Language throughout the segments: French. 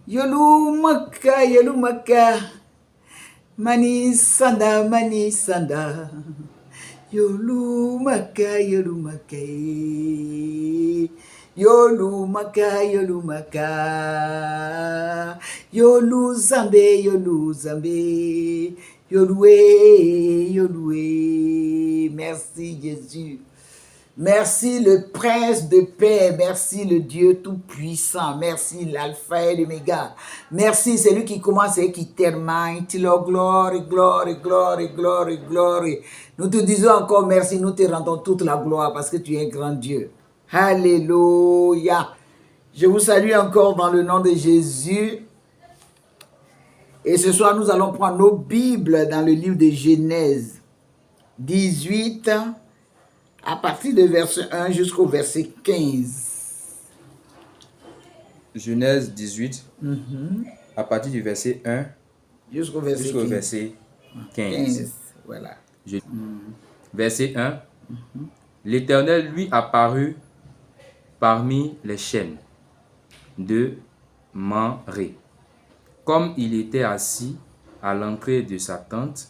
Yolu maka. Mani sanda. Yolu maka. Yolu maka. Yolu zambe. Yoloué. Merci Jésus. Merci le Prince de paix, merci le Dieu tout-puissant, merci l'Alpha et l'Oméga. Merci, c'est lui qui commence et qui termine. Gloire. Nous te disons encore merci, nous te rendons toute la gloire parce que tu es un grand Dieu. Alléluia. Je vous salue encore dans le nom de Jésus. Et ce soir, nous allons prendre nos Bibles dans le livre de Genèse 18, à partir de verset 1 jusqu'au verset 15. Genèse 18, à partir du verset 1 jusqu'au verset 15. Voilà. Verset 1. L'Éternel lui apparut parmi les chênes de Mamré, comme il était assis à l'entrée de sa tente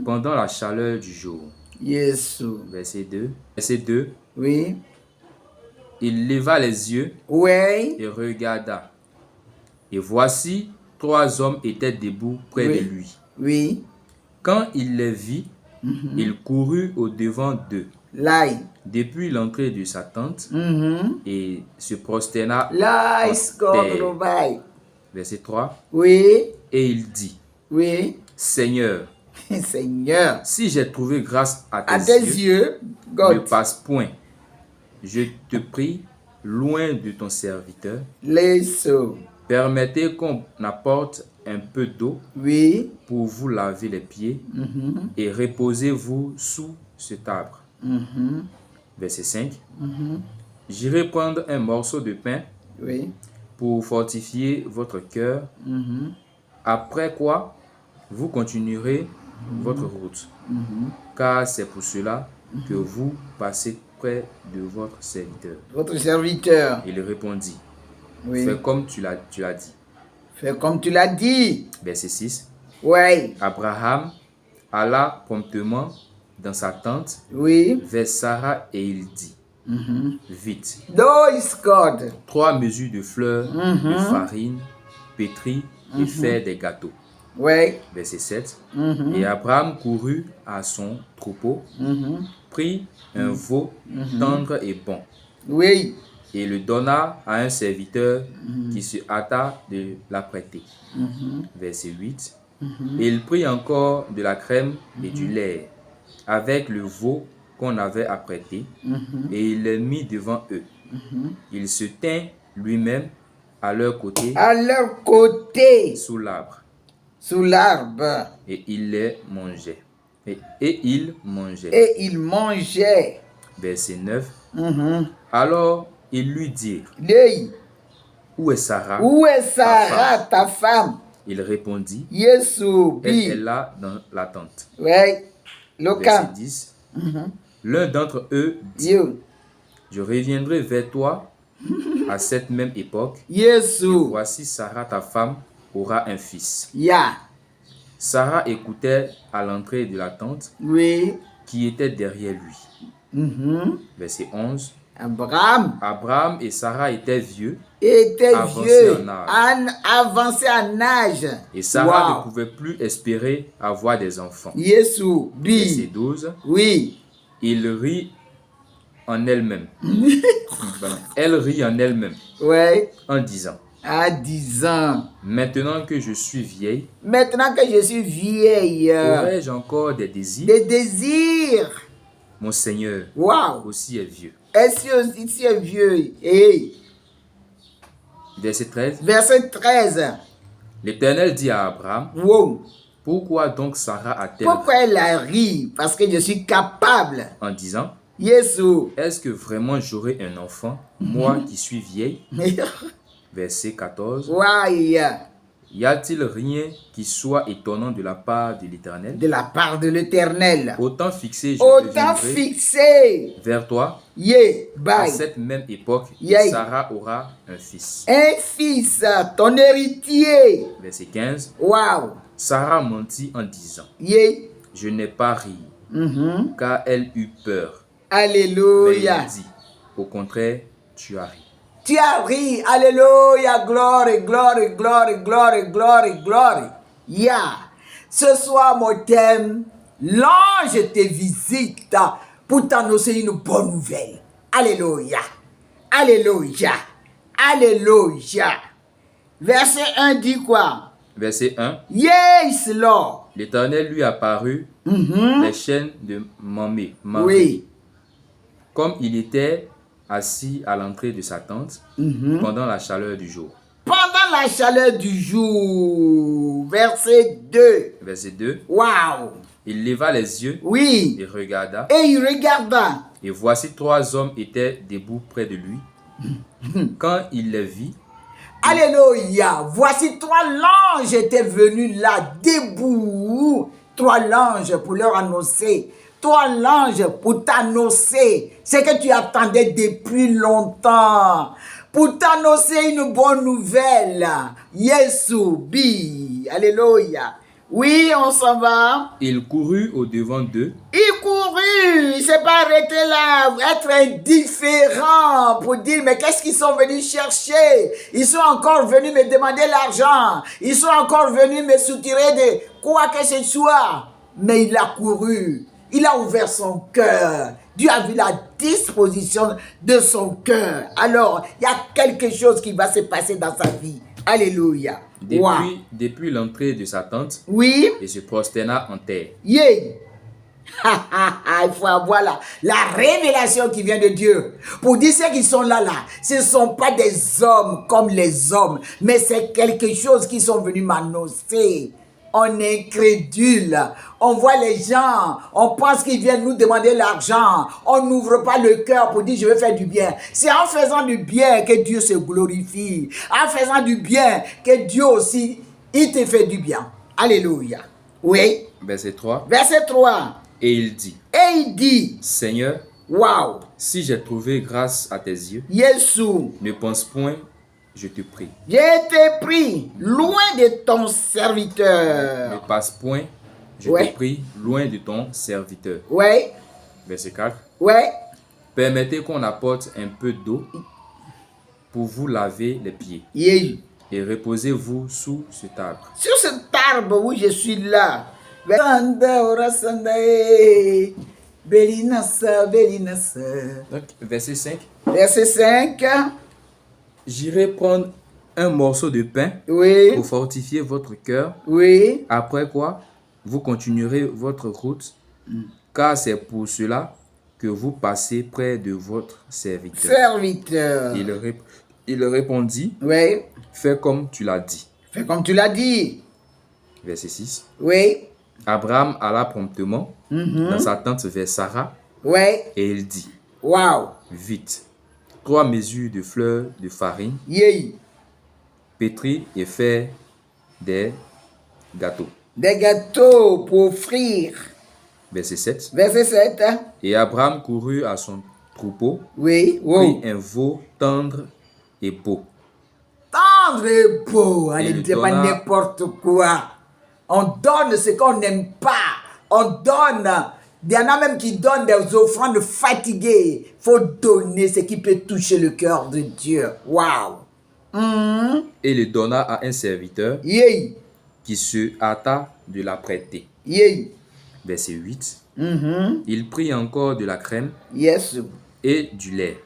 pendant la chaleur du jour. Yes. Verset 2. Verset 2. Oui. Il leva les yeux et regarda. Et voici, 3 hommes étaient debout près de lui. Oui. Quand il les vit, il courut au-devant d'eux, depuis l'entrée de sa tente, et se prosterna à terre. Verset 3. Oui. Et il dit, Seigneur, si j'ai trouvé grâce à tes yeux, ne passe point. Je te prie, loin de ton serviteur. Permettez qu'on apporte un peu d'eau pour vous laver les pieds et reposez-vous sous cet arbre. Verset 5. J'irai prendre un morceau de pain pour fortifier votre cœur. Après quoi, vous continuerez votre route, car c'est pour cela que vous passez près de votre serviteur. Votre serviteur. Il répondit, fais comme tu l'as dit. Fais comme tu l'as dit. Verset 6. Abraham alla promptement dans sa tente vers Sarah et il dit, vite, 3 mesures de fleurs de farine pétrie et faire des gâteaux. Verset 7. Et Abraham courut à son troupeau, prit un veau tendre et bon, et le donna à un serviteur qui se hâta de l'apprêter. Verset 8. Et il prit encore de la crème et du lait avec le veau qu'on avait apprêté, et il les mit devant eux. Il se tint lui-même à leur côté, sous l'arbre. Et il les mangeait. Et il mangeait. Verset 9. Alors ils lui dirent, où est Sarah, ta femme? Il répondit, elle est là dans la tente. Verset 10. L'un d'entre eux dit, je reviendrai vers toi à cette même époque. Et voici Sarah, ta femme, aura un fils. Sarah écoutait à l'entrée de la tente qui était derrière lui. Verset 11. Abraham et Sarah étaient vieux, avancés en âge. Et Sarah ne pouvait plus espérer avoir des enfants. Verset 12. Il rit en elle-même. Elle rit en elle-même. En disant, maintenant que je suis vieille, aurais-je encore des désirs? Mon Seigneur aussi est vieux. Verset 13. L'Éternel dit à Abraham, pourquoi donc Sarah a-t-elle elle a ri? Parce que je suis capable. En disant, est-ce que vraiment j'aurai un enfant, moi qui suis vieille? Verset 14. Y a-t-il rien qui soit étonnant de la part de l'Éternel? De la part de l'Éternel. Autant fixé, je Autant reviendrai fixé vers toi. Yeah, À bye. cette même époque, Yeah. Sarah aura un fils. Un fils, ton héritier. Verset 15. Wow. Sarah mentit en disant, Yeah. je n'ai pas ri, car elle eut peur. Alléluia. Mais il dit, au contraire, tu as ri. Tu as ri. Alléluia. Glory, glory, glory, glory, glory, glory. Yeah. Ce soir, mon thème, l'ange te visite pour t'annoncer une bonne nouvelle. Alléluia. Alléluia. Alléluia. Verset 1 dit quoi? Verset 1. Yes, Lord. L'Éternel lui apparut les chaînes de Mamré. Oui. Comme il était assis à l'entrée de sa tente pendant la chaleur du jour. Pendant la chaleur du jour. Verset 2. Verset 2. Wow. Il leva les yeux Oui. et regarda. Et il regarda. Et voici 3 hommes étaient debout près de lui. Quand il les vit, Alléluia. Voici 3 anges étaient venus là, debout. 3 anges pour leur annoncer. 3 anges pour t'annoncer ce que tu attendais depuis longtemps. Pour t'annoncer une bonne nouvelle. Yesu, bi. Alléluia. Oui, on s'en va. il courut au-devant d'eux. Il courut, il s'est pas arrêté là, être indifférent pour dire, mais qu'est-ce qu'ils sont venus chercher? Ils sont encore venus me demander l'argent. Ils sont encore venus me soutirer de quoi que ce soit. Mais il a couru, il a ouvert son cœur. Dieu a vu la disposition de son cœur. Alors, il y a quelque chose qui va se passer dans sa vie. Alléluia. Depuis l'entrée de sa tente, oui. Il se prosterna en terre. Yeah. Il faut avoir la révélation qui vient de Dieu. Pour dire ceux qui sont là, ce ne sont pas des hommes comme les hommes, mais c'est quelque chose qui sont venus m'annoncer. On est incrédule. On voit les gens, on pense qu'ils viennent nous demander l'argent. On n'ouvre pas le cœur pour dire je veux faire du bien. C'est en faisant du bien que Dieu se glorifie. En faisant du bien que Dieu aussi, il te fait du bien. Alléluia. Oui. Verset 3. Verset 3. Et il dit, Seigneur, wow, si j'ai trouvé grâce à tes yeux, Yesu, ne pense point, je te prie. Je t'ai pris loin de ton serviteur. Ne passe point, je te prie, loin de ton serviteur. Oui. Verset 4. Oui. Permettez qu'on apporte un peu d'eau pour vous laver les pieds. Yeah. Et reposez-vous sous cet arbre. Sur cet arbre où je suis là. Donc, verset 5. Verset 5. J'irai prendre un morceau de pain pour fortifier votre cœur. Oui. Après quoi, vous continuerez votre route, car c'est pour cela que vous passez près de votre serviteur. Il répondit, fais comme tu l'as dit. Fais comme tu l'as dit. Verset 6. Oui. Abraham alla promptement dans sa tente vers Sarah. Et il dit, wow, vite, 3 mesures de fleurs de farine, pétris et faire des gâteaux. Des gâteaux pour offrir. Verset 7. Verset 7. Et Abraham courut à son troupeau, prit un veau tendre et beau. Tendre et beau, allez, ne pas n'importe quoi. On donne ce qu'on n'aime pas. On donne. Il y en a même qui donnent des offrandes fatiguées. Il faut donner ce qui peut toucher le cœur de Dieu. Waouh. Et le donna à un serviteur qui se hâta de la prêter. Verset 8. Il prit encore de la crème et du lait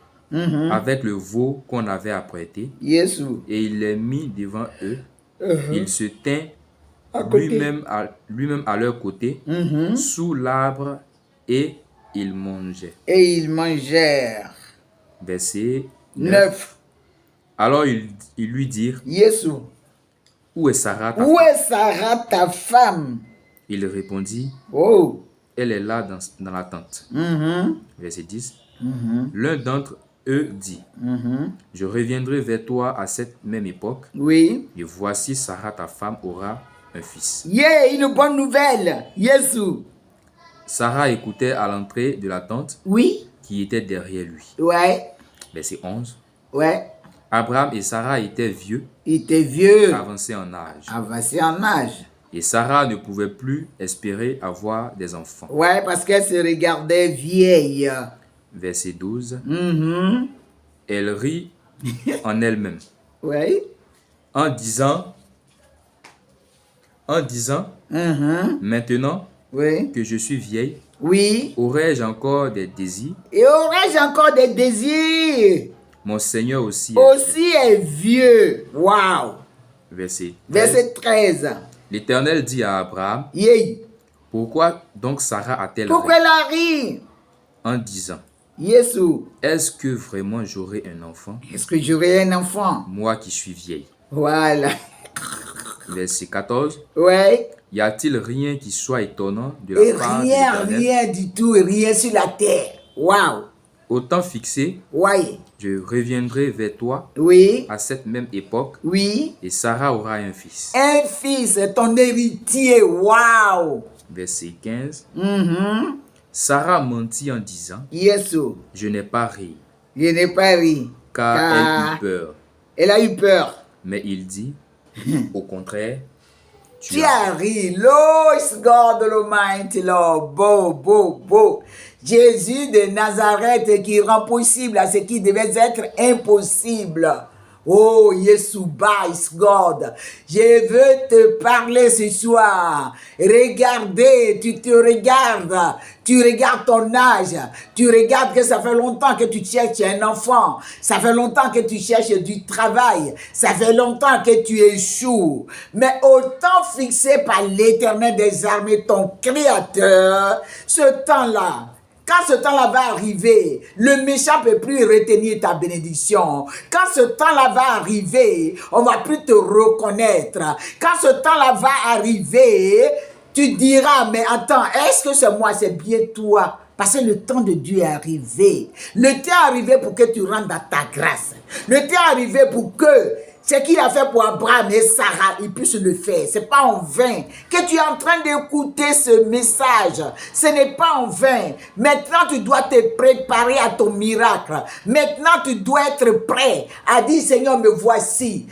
avec le veau qu'on avait apprêté. Et il les mit devant eux. Il se tint lui-même à leur côté sous l'arbre et ils mangeaient. Et ils mangèrent. Verset 9. Alors ils lui dirent, où est Sarah ta femme? Il répondit, elle est là dans la tente. Verset 10. L'un d'entre dit, je reviendrai vers toi à cette même époque. Oui. Et voici Sarah, ta femme, aura un fils. Yeah, une bonne nouvelle. Jésus. Sarah écoutait à l'entrée de la tente. Oui. Qui était derrière lui. Ouais. Verset 11. Ouais. Abraham et Sarah étaient vieux. Étaient vieux. Avancés en âge. Avancés en âge. Et Sarah ne pouvait plus espérer avoir des enfants. Ouais, parce qu'elle se regardait vieille. Verset 12. Elle rit en elle-même. Ouais. En disant, maintenant que je suis vieille, aurais-je encore des désirs? Et aurais-je encore des désirs? Mon Seigneur aussi est vieux. Wow. Verset 13. L'Éternel dit à Abraham, pourquoi donc Sarah a-t-elle Pourquoi elle a ri? En disant, est-ce que vraiment j'aurai un enfant? Est-ce que j'aurai un enfant? Moi qui suis vieille. Voilà. Verset 14. Ouais. Y a-t-il rien qui soit étonnant de la part de l'Éternel? Rien du tout, rien sur la terre. Wow. Au temps fixé, je reviendrai vers toi à cette même époque. Et Sarah aura un fils. Un fils, ton héritier. Wow. Verset 15. Sarah mentit en disant, je n'ai pas ri. Je n'ai pas ri. Car elle a eu peur. Elle a eu peur. Mais il dit, au contraire, tu as ri. Lord is God Almighty, Lord. Beau. Jésus de Nazareth qui rend possible à ce qui devait être impossible. Oh, Yeshua is God. Je veux te parler ce soir. Regardez, tu te regardes. Tu regardes ton âge. Tu regardes que ça fait longtemps que tu cherches un enfant. Ça fait longtemps que tu cherches du travail. Ça fait longtemps que tu échoues. Mais au temps fixé par l'Éternel des armées, ton Créateur, ce temps-là, quand ce temps-là va arriver, le méchant ne peut plus retenir ta bénédiction. Quand ce temps-là va arriver, on ne va plus te reconnaître. Quand ce temps-là va arriver, tu diras, mais attends, est-ce que c'est moi, c'est bien toi? Parce que le temps de Dieu est arrivé. Le temps est arrivé pour que tu rentres dans ta grâce. Le temps est arrivé pour que ce qu'il a fait pour Abraham et Sarah, il puisse le faire. Ce n'est pas en vain que tu es en train d'écouter ce message. Ce n'est pas en vain. Maintenant, tu dois te préparer à ton miracle. Maintenant, tu dois être prêt à dire, Seigneur, me voici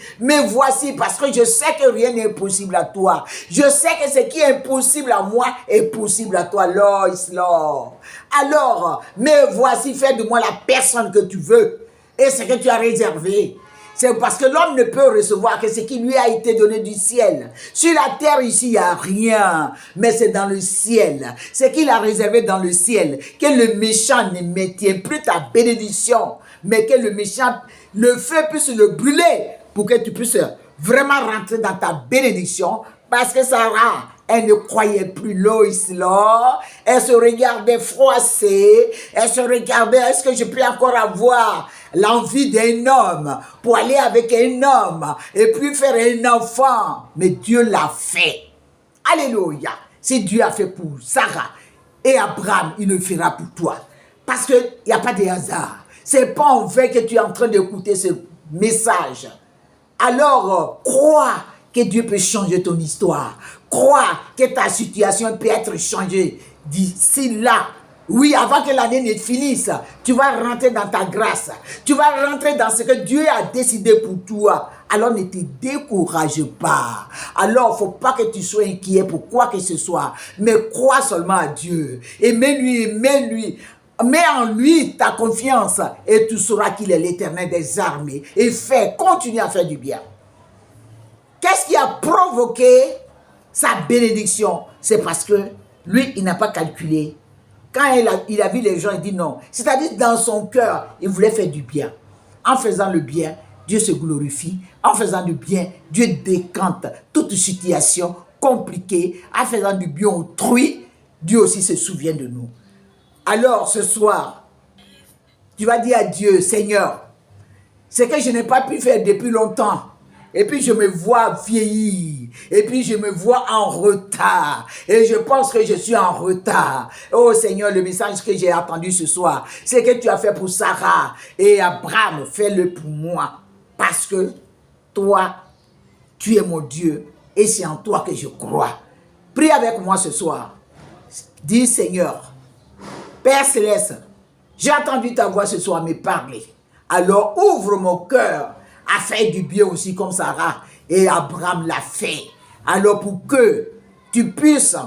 parce que je sais que rien n'est possible à toi. Je sais que ce qui est impossible à moi est possible à toi. Lord is Lord. Alors, me voici, fais de moi la personne que tu veux et ce que tu as réservé. C'est parce que l'homme ne peut recevoir que ce qui lui a été donné du ciel. Sur la terre, ici, il n'y a rien. Mais c'est dans le ciel. Ce qu'il a réservé dans le ciel. Que le méchant ne maintienne plus ta bénédiction. Mais que le méchant, le feu puisse le brûler. Pour que tu puisses vraiment rentrer dans ta bénédiction. Parce que Sarah, elle ne croyait plus Lois. Elle se regardait froissée. Elle se regardait, est-ce que je peux encore avoir l'envie d'un homme pour aller avec un homme et puis faire un enfant? Mais Dieu l'a fait. Alléluia. Si Dieu a fait pour Sarah et Abraham, il le fera pour toi. Parce qu'il n'y a pas de hasard. Ce n'est pas en vain que tu es en train d'écouter ce message. Alors, crois que Dieu peut changer ton histoire. Crois que ta situation peut être changée d'ici là. Oui, avant que l'année ne finisse, tu vas rentrer dans ta grâce. Tu vas rentrer dans ce que Dieu a décidé pour toi. Alors ne te décourage pas. Alors, il ne faut pas que tu sois inquiet pour quoi que ce soit. Mais crois seulement à Dieu. Aimez-lui. Mets en lui ta confiance et tu sauras qu'il est l'Éternel des armées. Et continue à faire du bien. Qu'est-ce qui a provoqué sa bénédiction? C'est parce que lui, il n'a pas calculé. Quand il a vu les gens, il dit non. C'est-à-dire, dans son cœur, il voulait faire du bien. En faisant le bien, Dieu se glorifie. En faisant du bien, Dieu décante toute situation compliquée. En faisant du bien autrui, Dieu aussi se souvient de nous. Alors, ce soir, tu vas dire à Dieu, Seigneur, ce que je n'ai pas pu faire depuis longtemps, Et puis je me vois vieillir. Et puis je me vois en retard. Et je pense que je suis en retard. Oh Seigneur, le message que j'ai entendu ce soir, c'est que tu as fait pour Sarah et Abraham, fais-le pour moi. Parce que toi, tu es mon Dieu et c'est en toi que je crois. Prie avec moi ce soir. Dis Seigneur, Père Céleste, j'ai entendu ta voix ce soir me parler. Alors ouvre mon cœur à faire du bien aussi comme Sarah et Abraham l'a fait. Alors pour que tu puisses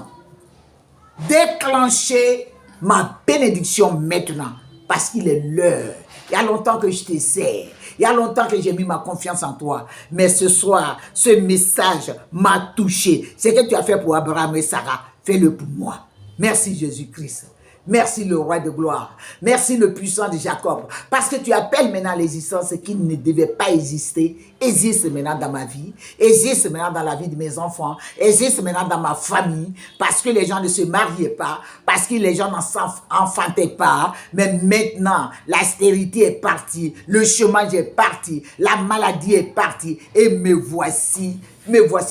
déclencher ma bénédiction maintenant, parce qu'il est l'heure. Il y a longtemps que je te sers. Il y a longtemps que j'ai mis ma confiance en toi. Mais ce soir, ce message m'a touché. Ce que tu as fait pour Abraham et Sarah, fais-le pour moi. Merci Jésus-Christ. Merci le roi de gloire. Merci le puissant de Jacob. Parce que tu appelles maintenant l'existence qui ne devait pas exister. Existe maintenant dans ma vie. Existe maintenant dans la vie de mes enfants. Existe maintenant dans ma famille. Parce que les gens ne se mariaient pas. Parce que les gens n'enfantaient pas. Mais maintenant, la stérilité est partie. Le chômage est parti. La maladie est partie. Et me voici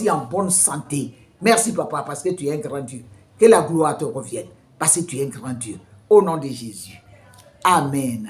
en bonne santé. Merci papa parce que tu es un grand Dieu. Que la gloire te revienne. Parce que tu es un grand Dieu. Au nom de Jésus. Amen.